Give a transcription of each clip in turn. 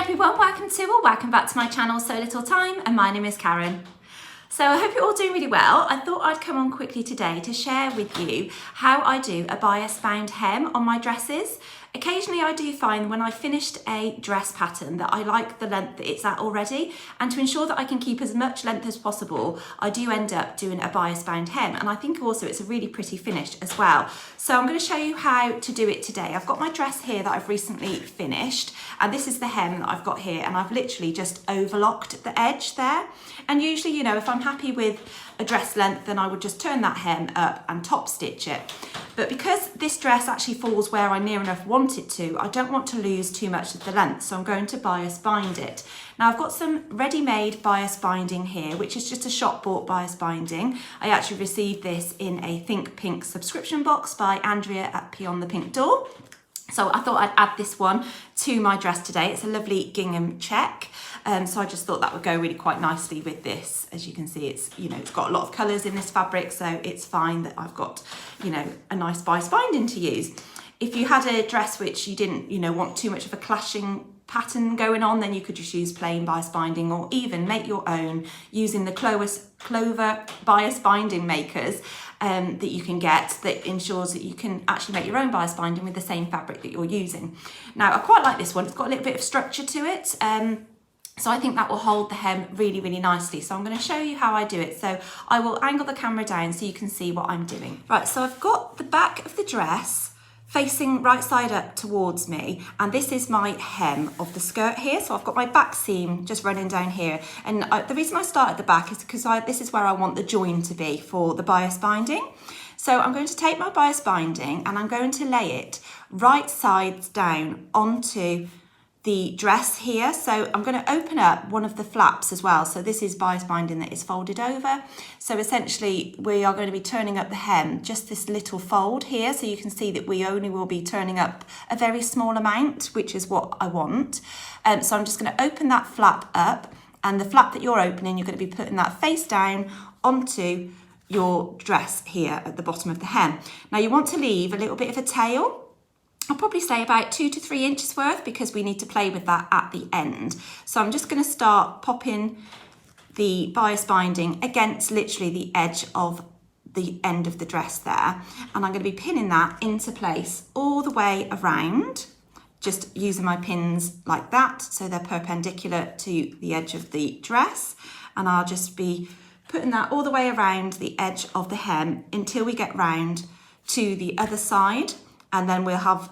everyone, welcome back to my channel So Little Time, and my name is Karen. So I hope you're all doing really well. I thought I'd come on quickly today to share with you how I do a bias bound hem on my dresses. Occasionally I do find when I finished a dress pattern that I like the length that it's at already, and to ensure that I can keep as much length as possible, I do end up doing a bias bound hem, and I think also it's a really pretty finish as well. So I'm going to show you how to do it today. I've got my dress here that I've recently finished, and this is the hem that I've got here, and I've literally just overlocked the edge there. And usually, you know, if I'm happy with a dress length, then I would just turn that hem up and top stitch it. But because this dress actually falls where I near enough want it to, I don't want to lose too much of the length, so I'm going to bias bind it. Now I've got some ready-made bias binding here, which is just a shop bought bias binding. I actually received this in a Think Pink subscription box by Andrea at Beyond the Pink Door. So I thought I'd add this one to my dress today. It's a lovely gingham check. So I just thought that would go really quite nicely with this. As you can see, it's got a lot of colours in this fabric, so it's fine that I've got, a nice bias binding to use. If you had a dress which you didn't, want too much of a clashing pattern going on, then you could just use plain bias binding, or even make your own using the Clover bias binding makers that you can get, that ensures that you can actually make your own bias binding with the same fabric that you're using. Now I quite like this one. It's got a little bit of structure to it, so I think that will hold the hem really, really nicely. So I'm going to show you how I do it. So I will angle the camera down so you can see what I'm doing. Right, so I've got the back of the dress facing right side up towards me, and this is my hem of the skirt here. So I've got my back seam just running down here, and the reason I start at the back is because this is where I want the join to be for the bias binding. So I'm going to take my bias binding and I'm going to lay it right sides down onto the dress here. So I'm going to open up one of the flaps as well. So this is bias binding that is folded over. So essentially we are going to be turning up the hem, just this little fold here. So you can see that we only will be turning up a very small amount, which is what I want. So I'm just going to open that flap up, and the flap that you're opening, you're going to be putting that face down onto your dress here at the bottom of the hem. Now you want to leave a little bit of a tail. I'll probably say about 2 to 3 inches worth, because we need to play with that at the end. So I'm just going to start popping the bias binding against literally the edge of the end of the dress there. And I'm going to be pinning that into place all the way around, just using my pins like that, so they're perpendicular to the edge of the dress. And I'll just be putting that all the way around the edge of the hem until we get round to the other side. And then we'll have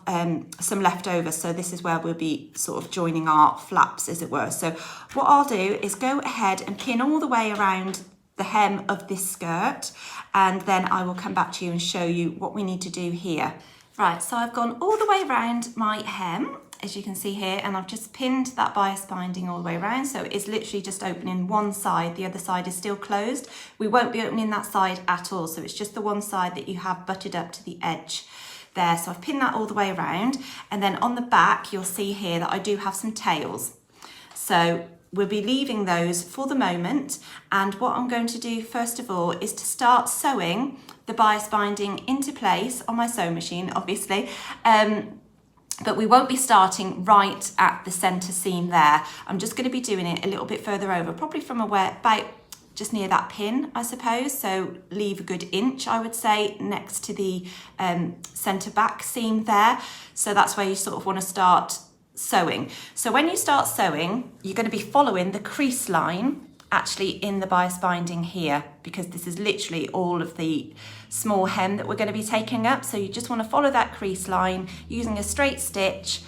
some left over. So this is where we'll be sort of joining our flaps, as it were. So what I'll do is go ahead and pin all the way around the hem of this skirt, and then I will come back to you and show you what we need to do here. Right, so I've gone all the way around my hem, as you can see here, and I've just pinned that bias binding all the way around. So it's literally just opening one side, the other side is still closed. We won't be opening that side at all. So it's just the one side that you have butted up to the edge there. So I've pinned that all the way around, and then on the back you'll see here that I do have some tails. So we'll be leaving those for the moment, and what I'm going to do first of all is to start sewing the bias binding into place on my sewing machine, obviously, but we won't be starting right at the center seam there. I'm just going to be doing it a little bit further over, probably from about just near that pin, I suppose. So leave a good inch, I would say, next to the center back seam there. So that's where you sort of want to start sewing. So when you start sewing, you're going to be following the crease line actually in the bias binding here, because this is literally all of the small hem that we're going to be taking up. So you just want to follow that crease line using a straight stitch.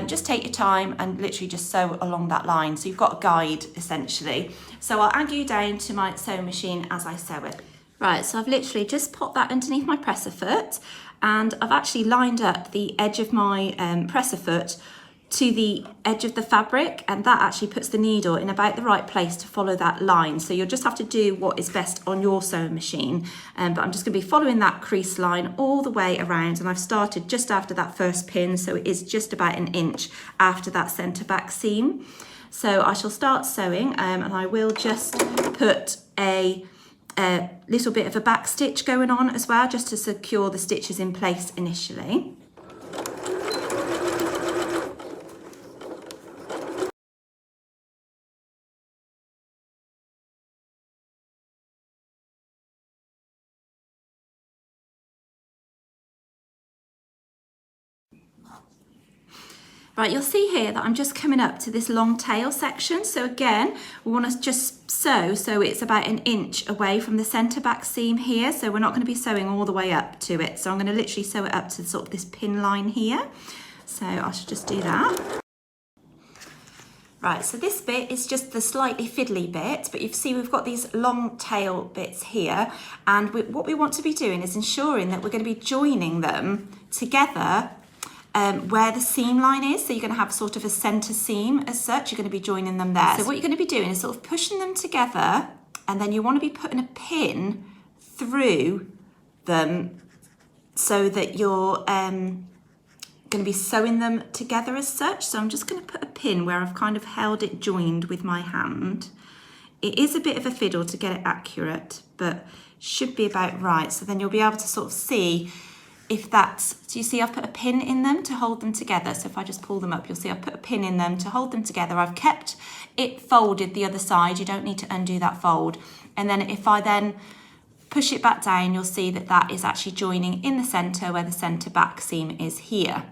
Just take your time and literally just sew along that line. So you've got a guide essentially. So I'll angle you down to my sewing machine as I sew it. Right, so I've literally just popped that underneath my presser foot, and I've actually lined up the edge of my presser foot to the edge of the fabric, and that actually puts the needle in about the right place to follow that line. So you'll just have to do what is best on your sewing machine, but I'm just going to be following that crease line all the way around, and I've started just after that first pin, so it is just about an inch after that centre back seam. So I shall start sewing, and I will just put a little bit of a back stitch going on as well, just to secure the stitches in place initially. Right, you'll see here that I'm just coming up to this long tail section. So again, we want to just sew so it's about 1 inch away from the centre back seam here. So we're not going to be sewing all the way up to it. So I'm going to literally sew it up to sort of this pin line here. So I should just do that. Right, so this bit is just the slightly fiddly bit, but you see we've got these long tail bits here, and what we want to be doing is ensuring that we're going to be joining them together where the seam line is. So you're going to have sort of a centre seam as such, you're going to be joining them there. So what you're going to be doing is sort of pushing them together, and then you want to be putting a pin through them so that you're going to be sewing them together as such. So I'm just going to put a pin where I've kind of held it joined with my hand. It is a bit of a fiddle to get it accurate, but should be about right. So then you'll be able to sort of see if that's, so you see I've put a pin in them to hold them together. So if I just pull them up, you'll see I've put a pin in them to hold them together. I've kept it folded the other side. You don't need to undo that fold. And then if I then push it back down, you'll see that that is actually joining in the centre where the centre back seam is here.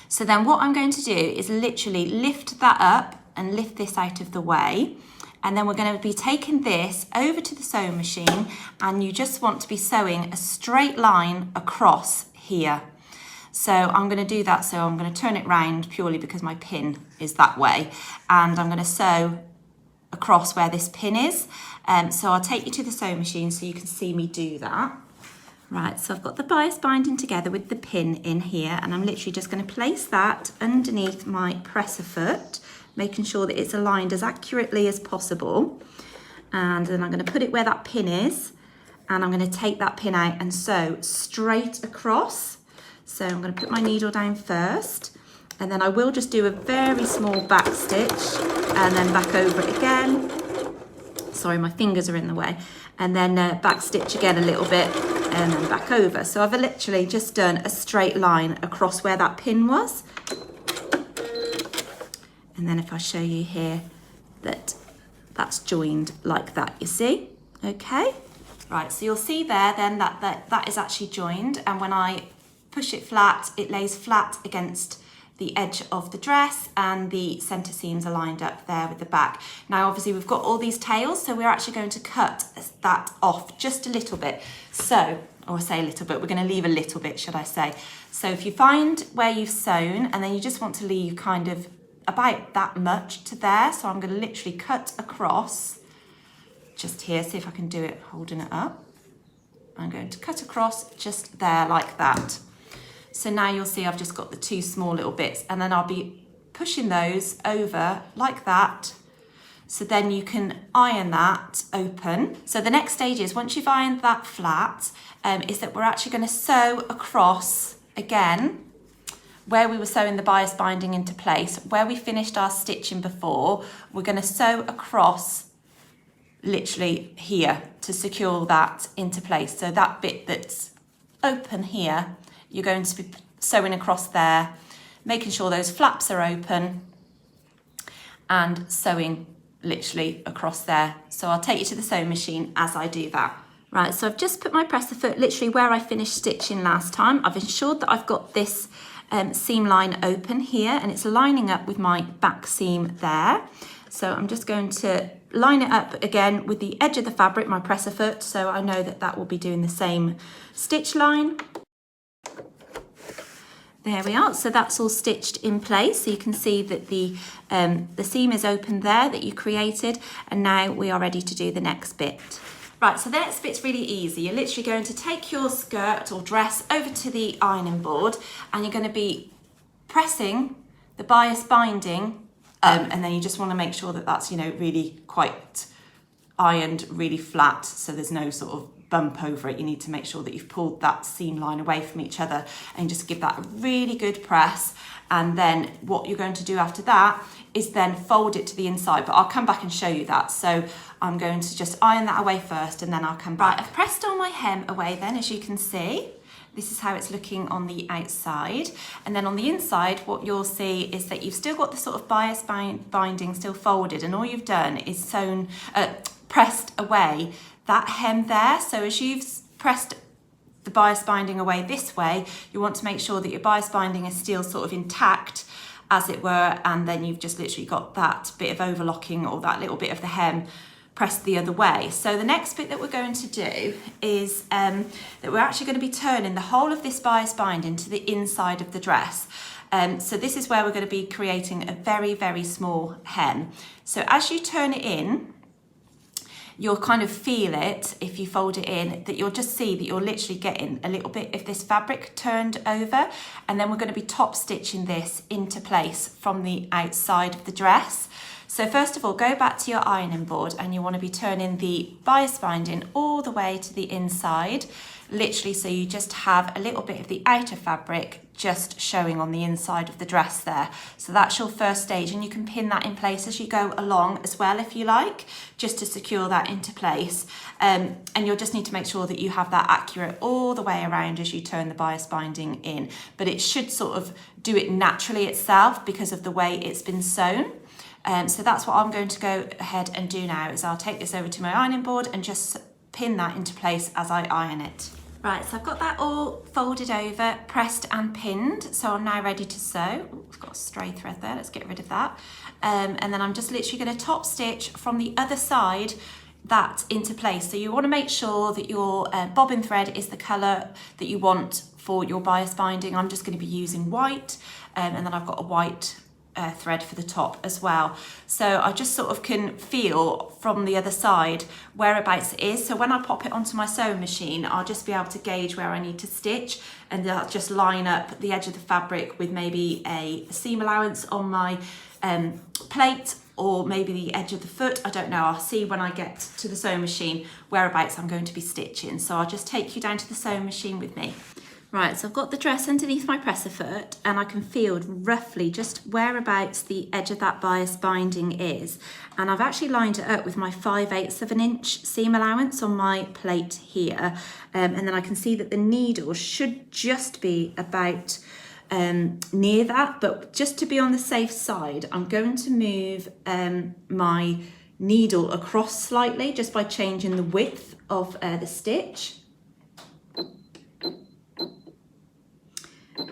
So then what I'm going to do is literally lift that up and lift this out of the way. And then we're going to be taking this over to the sewing machine, and you just want to be sewing a straight line across here. So I'm going to do that. So I'm going to turn it round purely because my pin is that way. And I'm going to sew across where this pin is. So I'll take you to the sewing machine so you can see me do that. Right, so I've got the bias binding together with the pin in here, and I'm literally just going to place that underneath my presser foot, making sure that it's aligned as accurately as possible. And then I'm going to put it where that pin is, and I'm going to take that pin out and sew straight across. So I'm going to put my needle down first, and then I will just do a very small back stitch and then back over it again. Sorry, my fingers are in the way. And then back stitch again a little bit and then back over. So I've literally just done a straight line across where that pin was. And then if I show you here that that's joined like that, you see? Okay. Right, so you'll see there then that is actually joined, and when I push it flat, it lays flat against the edge of the dress, and the centre seams are lined up there with the back. Now obviously we've got all these tails, so we're actually going to cut that off just a little bit. So, or say a little bit, we're going to leave a little bit, should I say. So if you find where you've sewn, and then you just want to leave kind of about that much to there, so I'm going to literally cut across just here, see if I can do it holding it up. I'm going to cut across just there like that. So now you'll see I've just got the two small little bits, and then I'll be pushing those over like that. So then you can iron that open. So the next stage is, once you've ironed that flat, is that we're actually going to sew across again where we were sewing the bias binding into place, where we finished our stitching before. We're going to sew across literally here to secure that into place. So that bit that's open here, you're going to be sewing across there, making sure those flaps are open, and sewing literally across there. So I'll take you to the sewing machine as I do that. Right, so I've just put my presser foot literally where I finished stitching last time. I've ensured that I've got this seam line open here, and it's lining up with my back seam there. So I'm just going to line it up again with the edge of the fabric, my presser foot, so I know that that will be doing the same stitch line. There we are, so that's all stitched in place. So you can see that the seam is open there that you created, and now we are ready to do the next bit. Right, so the next bit's really easy. You're literally going to take your skirt or dress over to the ironing board, and you're going to be pressing the bias binding, and then you just want to make sure that that's, you know, really quite ironed, really flat, so there's no sort of bump over it. You need to make sure that you've pulled that seam line away from each other, and just give that a really good press. And then what you're going to do after that is then fold it to the inside, but I'll come back and show you that. So I'm going to just iron that away first, and then I'll come back. Right, I've pressed all my hem away then, as you can see. This is how it's looking on the outside. And then on the inside, what you'll see is that you've still got the sort of bias binding still folded, and all you've done is pressed away that hem there. So as you've pressed the bias binding away this way, you want to make sure that your bias binding is still sort of intact, as it were, and then you've just literally got that bit of overlocking or that little bit of the hem pressed the other way. So the next bit that we're going to do is that we're actually going to be turning the whole of this bias binding to the inside of the dress. So this is where we're going to be creating a very, very small hem. So as you turn it in, you'll kind of feel it, if you fold it in, that you'll just see that you're literally getting a little bit of this fabric turned over, and then we're going to be top stitching this into place from the outside of the dress. So first of all, go back to your ironing board and you want to be turning the bias binding all the way to the inside, literally, so you just have a little bit of the outer fabric just showing on the inside of the dress there. So that's your first stage, and you can pin that in place as you go along as well if you like, just to secure that into place. And you'll just need to make sure that you have that accurate all the way around as you turn the bias binding in. But it should sort of do it naturally itself because of the way it's been sewn. So that's what I'm going to go ahead and do now, is I'll take this over to my ironing board and just pin that into place as I iron it. Right, so I've got that all folded over, pressed and pinned, so I'm now ready to sew. Ooh, it's got a stray thread there, let's get rid of that. And then I'm just literally going to top stitch from the other side that into place. So you want to make sure that your bobbin thread is the colour that you want for your bias binding. I'm just going to be using white, and then I've got a white thread for the top as well. So I just sort of can feel from the other side whereabouts it is. So when I pop it onto my sewing machine, I'll just be able to gauge where I need to stitch, and I'll just line up the edge of the fabric with maybe a seam allowance on my plate, or maybe the edge of the foot. I don't know, I'll see when I get to the sewing machine whereabouts I'm going to be stitching. So I'll just take you down to the sewing machine with me. Right, so I've got the dress underneath my presser foot, and I can feel roughly just whereabouts the edge of that bias binding is. And I've actually lined it up with my 5/8 of an inch seam allowance on my plate here. And then I can see that the needle should just be about near that, but just to be on the safe side, I'm going to move my needle across slightly just by changing the width of the stitch.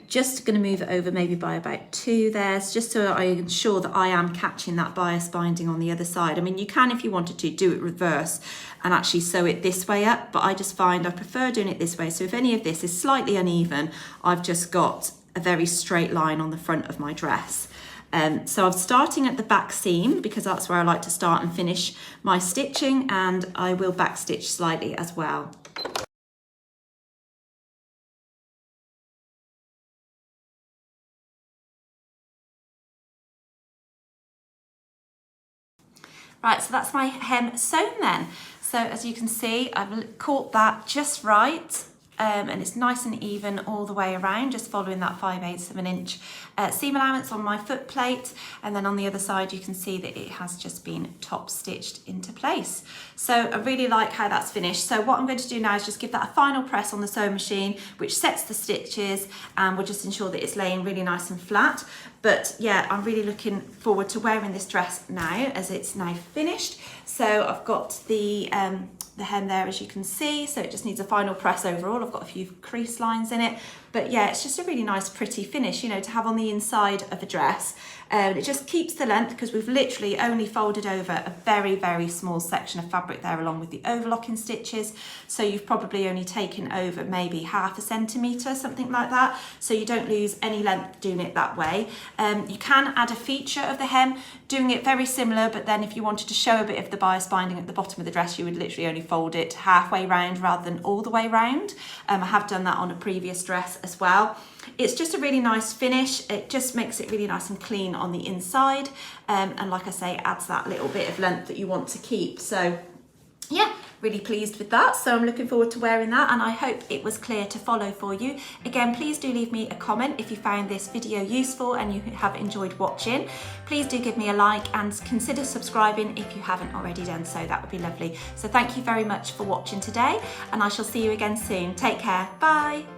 Just going to move it over maybe by about 2 there, just so I ensure that I am catching that bias binding on the other side. I mean, you can, if you wanted to, do it reverse and actually sew it this way up, but I just find I prefer doing it this way. So if any of this is slightly uneven, I've just got a very straight line on the front of my dress. So I'm starting at the back seam because that's where I like to start and finish my stitching, and I will back stitch slightly as well. Right, so that's my hem sewn then. So as you can see, I've caught that just right, and it's nice and even all the way around, just following that 5/8 of an inch seam allowance on my foot plate. And then on the other side, you can see that it has just been top stitched into place. So I really like how that's finished. So what I'm going to do now is just give that a final press on the sewing machine, which sets the stitches, and we'll just ensure that it's laying really nice and flat. But yeah, I'm really looking forward to wearing this dress now, as it's now finished. So I've got the hem there, as you can see, so it just needs a final press overall. I've got a few crease lines in it, but yeah, it's just a really nice pretty finish, you know, to have on the inside of a dress. It just keeps the length because we've literally only folded over a very, very small section of fabric there along with the overlocking stitches. So you've probably only taken over maybe 1/2 centimetre, something like that. So you don't lose any length doing it that way. You can add a feature of the hem, doing it very similar, but then if you wanted to show a bit of the bias binding at the bottom of the dress, you would literally only fold it halfway round rather than all the way round. I have done that on a previous dress as well. It's just a really nice finish. It just makes it really nice and clean on the inside, and like I say, adds that little bit of length that you want to keep. So yeah, really pleased with that. So I'm looking forward to wearing that, and I hope it was clear to follow for you. Again, please do leave me a comment if you found this video useful and you have enjoyed watching. Please do give me a like and consider subscribing if you haven't already done so. That would be lovely. So thank you very much for watching today, and I shall see you again soon. Take care. Bye.